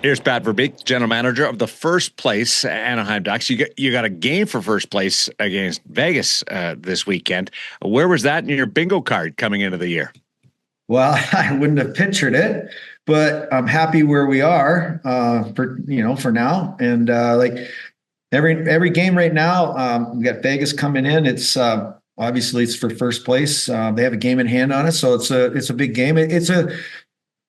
Here's Pat Verbeek, general manager of the first place Anaheim Ducks. You got a game for first place against Vegas this weekend. Where was that in your bingo card coming into the year? Well, I wouldn't have pictured it, but I'm happy where we are for now. And like every game right now, we got Vegas coming in. It's obviously it's for first place. They have a game in hand on it, so it's a big game.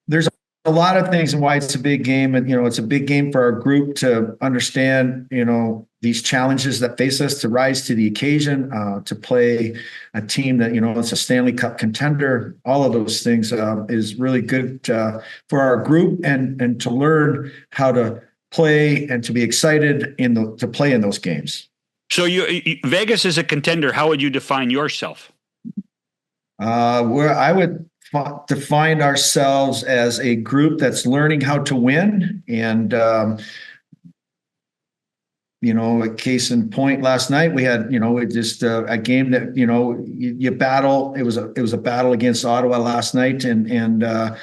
There's a lot of things and why it's a big game, and it's a big game for our group to understand these challenges that face us, to rise to the occasion, to play a team that it's a Stanley Cup contender. All of those things is really good for our group, and to learn how to play and to be excited to play in those games. So Vegas is a contender. How would you define yourself? Where I would define ourselves as a group that's learning how to win. And, a case in point last night, we had, just a game that, you battle. It was a battle against Ottawa last night. And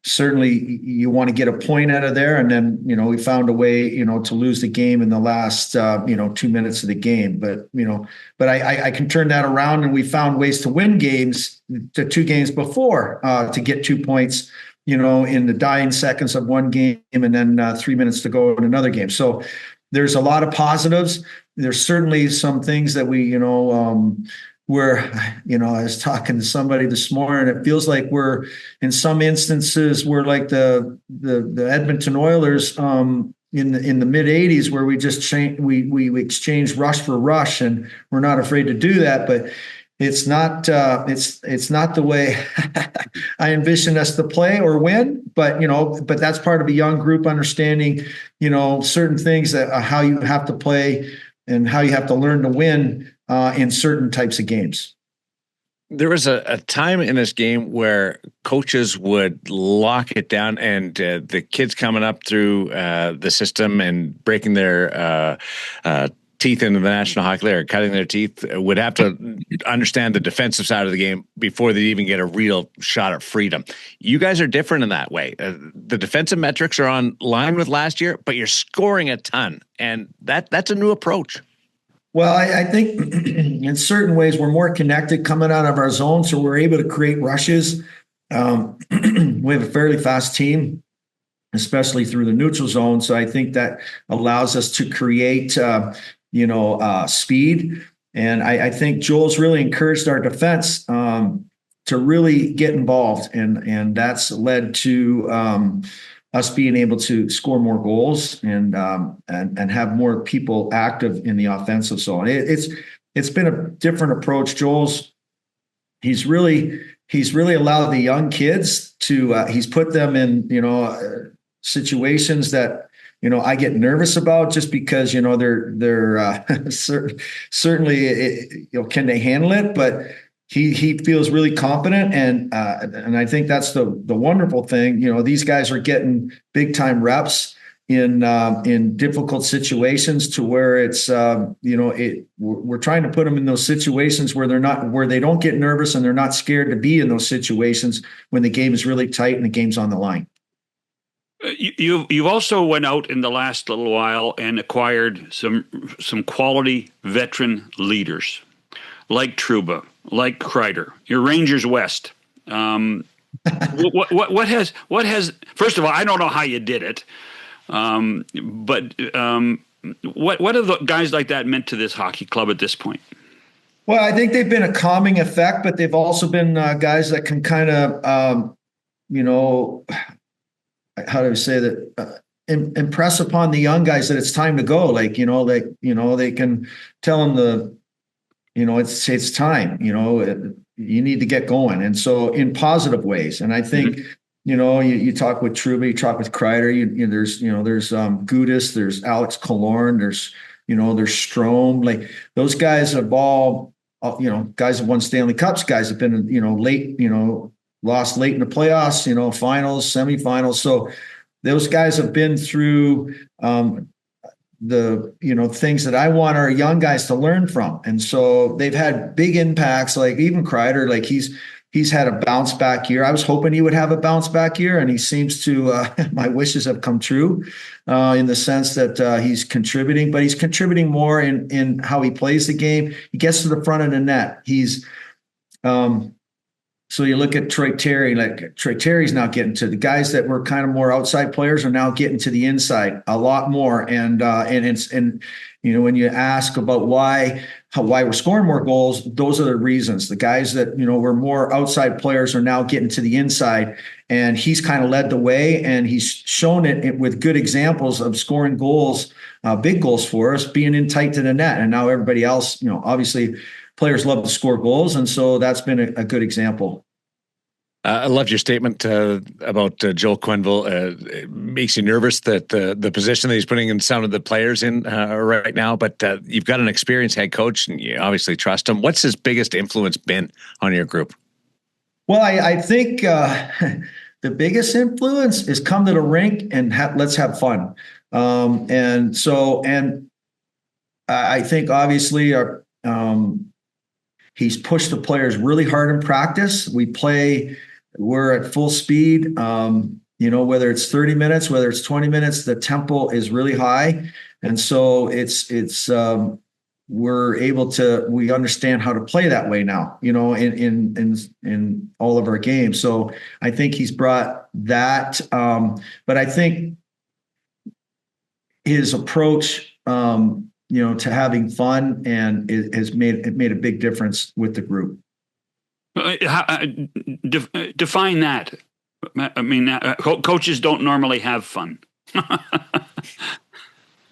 certainly you want to get a point out of there. And then, we found a way, to lose the game in the last, 2 minutes of the game. But I can turn that around, and we found ways to win games, the two games before, to get 2 points, in the dying seconds of one game, and then 3 minutes to go in another game. So there's a lot of positives. There's certainly some things that where, I was talking to somebody this morning. It feels like we're, in some instances, we're like the Edmonton Oilers in the mid '80s, where we just we exchange rush for rush, and we're not afraid to do that. But it's not it's not the way I envision us to play or win. But but that's part of a young group understanding certain things, that how you have to play and how you have to learn to win in certain types of games. There was a time in this game where coaches would lock it down, and the kids coming up through the system and breaking their teeth into the National Hockey League, or cutting their teeth, would have to understand the defensive side of the game before they even get a real shot at freedom. You guys are different in that way. The defensive metrics are on line with last year, but you're scoring a ton, and that's a new approach. Well, I think in certain ways we're more connected coming out of our zone, so we're able to create rushes. We have a fairly fast team, especially through the neutral zone. So I think that allows us to create, speed. And I think Joel's really encouraged our defense to really get involved, and that's led to us being able to score more goals and have more people active in the offensive zone. It's been a different approach. He's really allowed the young kids to he's put them in situations that I get nervous about, just because they're certainly can they handle it, but he feels really confident, and I think that's the wonderful thing. These guys are getting big time reps in difficult situations, to where it's we're trying to put them in those situations where they don't get nervous, and they're not scared to be in those situations when the game is really tight and the game's on the line. You've also went out in the last little while and acquired some quality veteran leaders, like Trouba, like Kreider, your Rangers West. What has first of all, I don't know how you did it, but what have the guys like that meant to this hockey club at this point? Well, I think they've been a calming effect, but they've also been guys that can kind of how do I say that, impress upon the young guys that it's time to go. They can tell them it's time, you need to get going. And so in positive ways. And I think, you talk with Trouba, you talk with Kreider, there's Gudis, there's Alex Killorn, there's Strome. Like, those guys have all, guys have won Stanley Cups, guys have been, late, lost late in the playoffs, finals, semifinals. So those guys have been through the things that I want our young guys to learn from. And so they've had big impacts, like even Kreider, like he's he's had a bounce back year. I was hoping he would have a bounce back year, and he seems to. My wishes have come true, in the sense that he's contributing, but he's contributing more in how he plays the game. He gets to the front of the net. He's so you look at Troy Terry, like Troy Terry's now getting to the guys that were kind of more outside players are now getting to the inside a lot more. And when you ask about why we're scoring more goals, those are the reasons. The guys that, were more outside players are now getting to the inside, and he's kind of led the way, and he's shown it with good examples of scoring goals, big goals for us, being in tight to the net. And now everybody else, obviously players love to score goals, and so that's been a good example. I loved your statement about Joel Quenneville. It makes you nervous that the position that he's putting in some of the players in right now, but you've got an experienced head coach, and you obviously trust him. What's his biggest influence been on your group? Well, I think the biggest influence is come to the rink and let's have fun. And I think obviously he's pushed the players really hard in practice. We're at full speed. Whether it's 30 minutes, whether it's 20 minutes, the tempo is really high. And so we understand how to play that way now, in all of our games. So I think he's brought that. But I think his approach, to having fun, and it has made a big difference with the group. Define that. I mean, coaches don't normally have fun.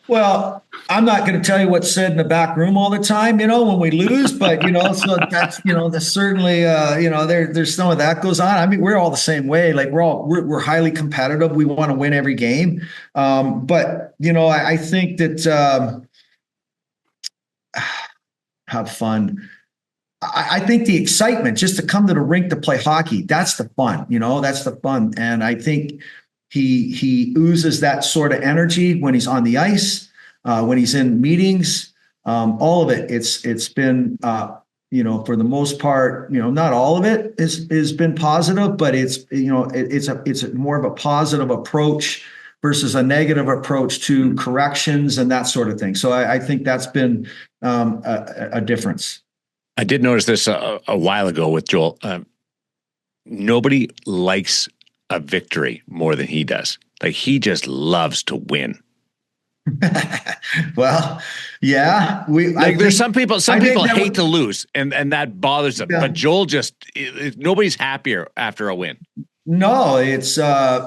Well, I'm not going to tell you what's said in the back room all the time, when we lose, but, so that's, there's certainly, there's some of that goes on. I mean, we're all the same way. Like we're highly competitive. We want to win every game. But, I think that, have fun. I think the excitement just to come to the rink to play hockey, that's the fun, that's the fun. And I think he oozes that sort of energy when he's on the ice, when he's in meetings, all of it. It's been, for the most part, not all of it has been positive, but it's more of a positive approach versus a negative approach to corrections and that sort of thing. So I think that's been a difference. I did notice this a while ago with Joel. Nobody likes a victory more than he does. Like, he just loves to win. Well, yeah. There's some people hate to lose, and that bothers them. Yeah. But Joel nobody's happier after a win. No, it's nothing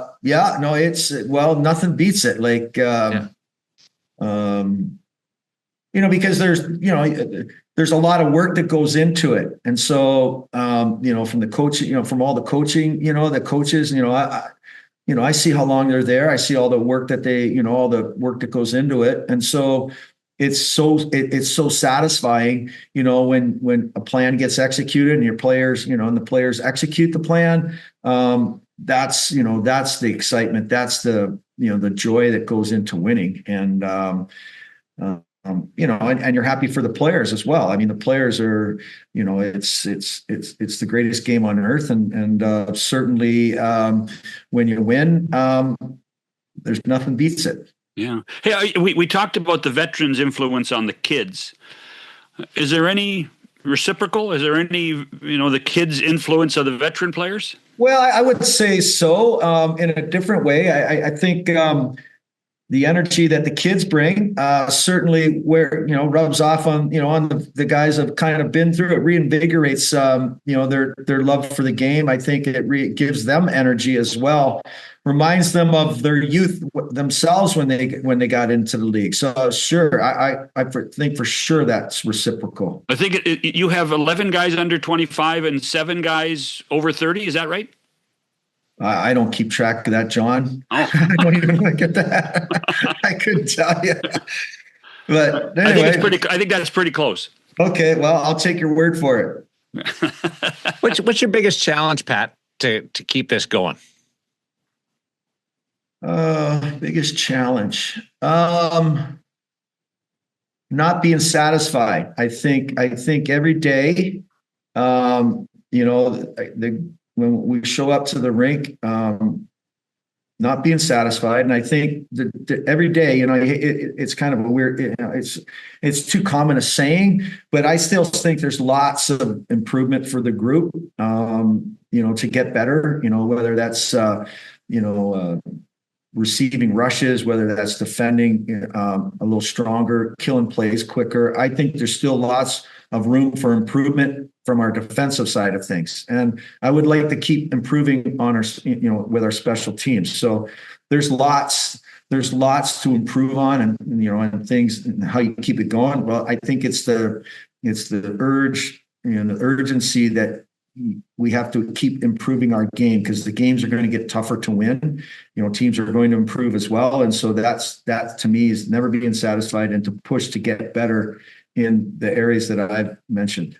beats it. Like, because there's a lot of work that goes into it. And so, from the coaching, from all the coaching, the coaches, I see how long they're there. I see all the work that all the work that goes into it. And so it's so satisfying, when a plan gets executed and your players, and the players execute the plan. That's the excitement. That's the joy that goes into winning. And, and you're happy for the players as well. I mean, the players are, it's the greatest game on earth. And certainly when you win, there's nothing beats it. Yeah. Hey, we talked about the veterans' influence on the kids. Is there any reciprocal? Is there any, the kids' influence of the veteran players? Well, I would say so, in a different way. I think the energy that the kids bring certainly rubs off on the guys have kind of been through it, reinvigorates their love for the game. I think it gives them energy as well, reminds them of their youth themselves when they got into the league. So sure, I think for sure that's reciprocal. I think you have 11 guys under 25 and 7 guys over 30. Is that right? I don't keep track of that, John. Oh. I don't even look at that. I couldn't tell you. But anyway, I think that's pretty close. Okay, well, I'll take your word for it. What's your biggest challenge, Pat, to keep this going? Biggest challenge. Not being satisfied. I think every day, when we show up to the rink, not being satisfied. And I think that every day, it's kind of a weird, it's too common a saying, but I still think there's lots of improvement for the group, to get better, whether that's, receiving rushes, whether that's defending a little stronger, killing plays quicker. I think there's still lots of room for improvement from our defensive side of things. And I would like to keep improving on our, with our special teams. So there's lots to improve on, and things, and how you keep it going. Well, I think it's the urge and the urgency that we have to keep improving our game, because the games are going to get tougher to win. Teams are going to improve as well. And so that to me is never being satisfied, and to push to get better in the areas that I've mentioned.